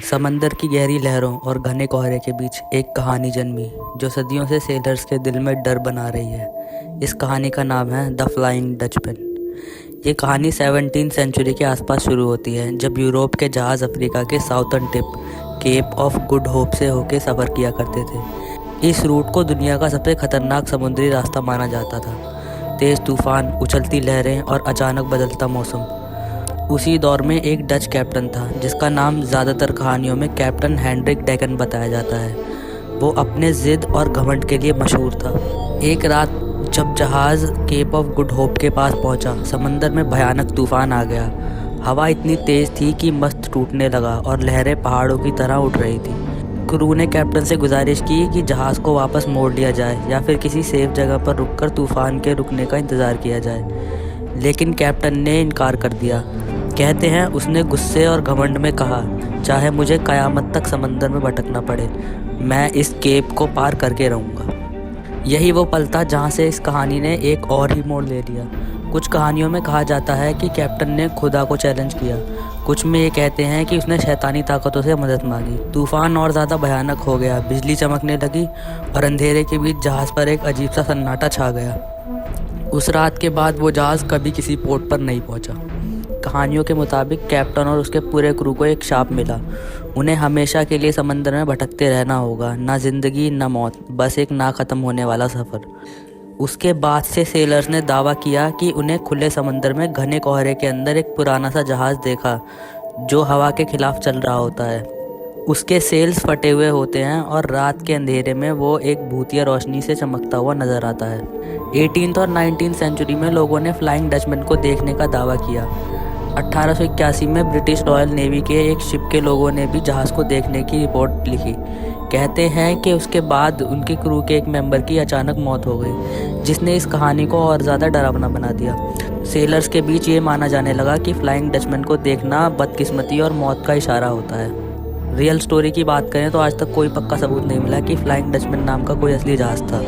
समंदर की गहरी लहरों और घने कोहरे के बीच एक कहानी जन्मी जो सदियों से सेलर्स के दिल में डर बना रही है। इस कहानी का नाम है द फ्लाइंग डचमैन। ये कहानी 17वीं सेंचुरी के आसपास शुरू होती है, जब यूरोप के जहाज़ अफ्रीका के southern tip Cape of Good Hope से होकर सफ़र किया करते थे। इस रूट को दुनिया का सबसे खतरनाक समुद्री रास्ता माना जाता था। तेज़ तूफान, उछलती लहरें और अचानक बदलता मौसम। उसी दौर में एक डच कैप्टन था जिसका नाम ज़्यादातर कहानियों में कैप्टन हेनरिक डेकन बताया जाता है। वो अपने ज़िद और घमंड के लिए मशहूर था। एक रात जब जहाज़ केप ऑफ गुड होप के पास पहुंचा, समंदर में भयानक तूफान आ गया। हवा इतनी तेज़ थी कि मस्त टूटने लगा और लहरें पहाड़ों की तरह उठ रही थी। क्रू ने कैप्टन से गुजारिश की कि जहाज़ को वापस मोड़ लिया जाए या फिर किसी सेफ जगह पर रुककर तूफान के रुकने का इंतज़ार किया जाए, लेकिन कैप्टन ने इनकार कर दिया। कहते हैं उसने गुस्से और घमंड में कहा, चाहे मुझे क़यामत तक समंदर में भटकना पड़े, मैं इस केप को पार करके रहूँगा। यही वो पल था जहाँ से इस कहानी ने एक और ही मोड़ ले लिया। कुछ कहानियों में कहा जाता है कि कैप्टन ने खुदा को चैलेंज किया, कुछ में ये कहते हैं कि उसने शैतानी ताकतों से मदद मांगी। तूफ़ान और ज़्यादा भयानक हो गया, बिजली चमकने लगी और अंधेरे के बीच जहाज़ पर एक अजीब सा सन्नाटा छा गया। उस रात के बाद वो जहाज़ कभी किसी पोर्ट पर नहीं पहुँचा। कहानियों के मुताबिक कैप्टन और उसके पूरे क्रू को एक शाप मिला। उन्हें हमेशा के लिए समंदर में भटकते रहना होगा, ना जिंदगी ना मौत, बस एक ना ख़त्म होने वाला सफ़र। उसके बाद से सेलर्स ने दावा किया कि उन्हें खुले समंदर में घने कोहरे के अंदर एक पुराना सा जहाज़ देखा जो हवा के खिलाफ चल रहा होता है। उसके सेल्स फटे हुए होते हैं और रात के अंधेरे में वो एक भूतिया रोशनी से चमकता हुआ नज़र आता है। 18वीं और 19वीं सेंचुरी में लोगों ने फ्लाइंग डचमैन को देखने का दावा किया। 1881 में ब्रिटिश रॉयल नेवी के एक शिप के लोगों ने भी जहाज़ को देखने की रिपोर्ट लिखी। कहते हैं कि उसके बाद उनके क्रू के एक मेंबर की अचानक मौत हो गई, जिसने इस कहानी को और ज़्यादा डरावना बना दिया। सेलर्स के बीच ये माना जाने लगा कि फ्लाइंग डचमैन को देखना बदकिस्मती और मौत का इशारा होता है। रियल स्टोरी की बात करें तो आज तक कोई पक्का सबूत नहीं मिला कि फ्लाइंग डचमैन नाम का कोई असली जहाज़ था।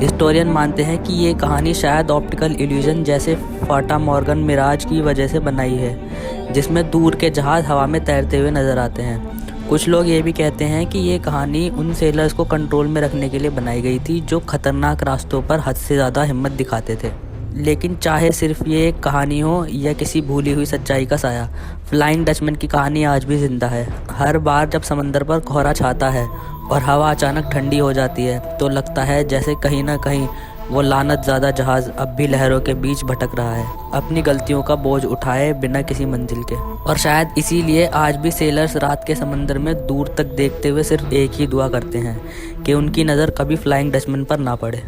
हिस्टोरियन मानते हैं कि ये कहानी शायद ऑप्टिकल इल्यूजन जैसे फाटा मॉर्गन मिराज की वजह से बनाई है, जिसमें दूर के जहाज़ हवा में तैरते हुए नज़र आते हैं। कुछ लोग ये भी कहते हैं कि ये कहानी उन सेलर्स को कंट्रोल में रखने के लिए बनाई गई थी जो खतरनाक रास्तों पर हद से ज़्यादा हिम्मत दिखाते थे। लेकिन चाहे सिर्फ ये एक कहानी हो या किसी भूली हुई सच्चाई का साया, फ्लाइंग डचमैन की कहानी आज भी जिंदा है। हर बार जब समंदर पर कोहरा छाता है और हवा अचानक ठंडी हो जाती है, तो लगता है जैसे कहीं ना कहीं वो लानत ज़्यादा जहाज़ अब भी लहरों के बीच भटक रहा है, अपनी गलतियों का बोझ उठाए बिना किसी मंजिल के। और शायद इसीलिए आज भी सेलर्स रात के समंदर में दूर तक देखते हुए सिर्फ एक ही दुआ करते हैं कि उनकी नज़र कभी फ्लाइंग डचमैन पर ना पड़े।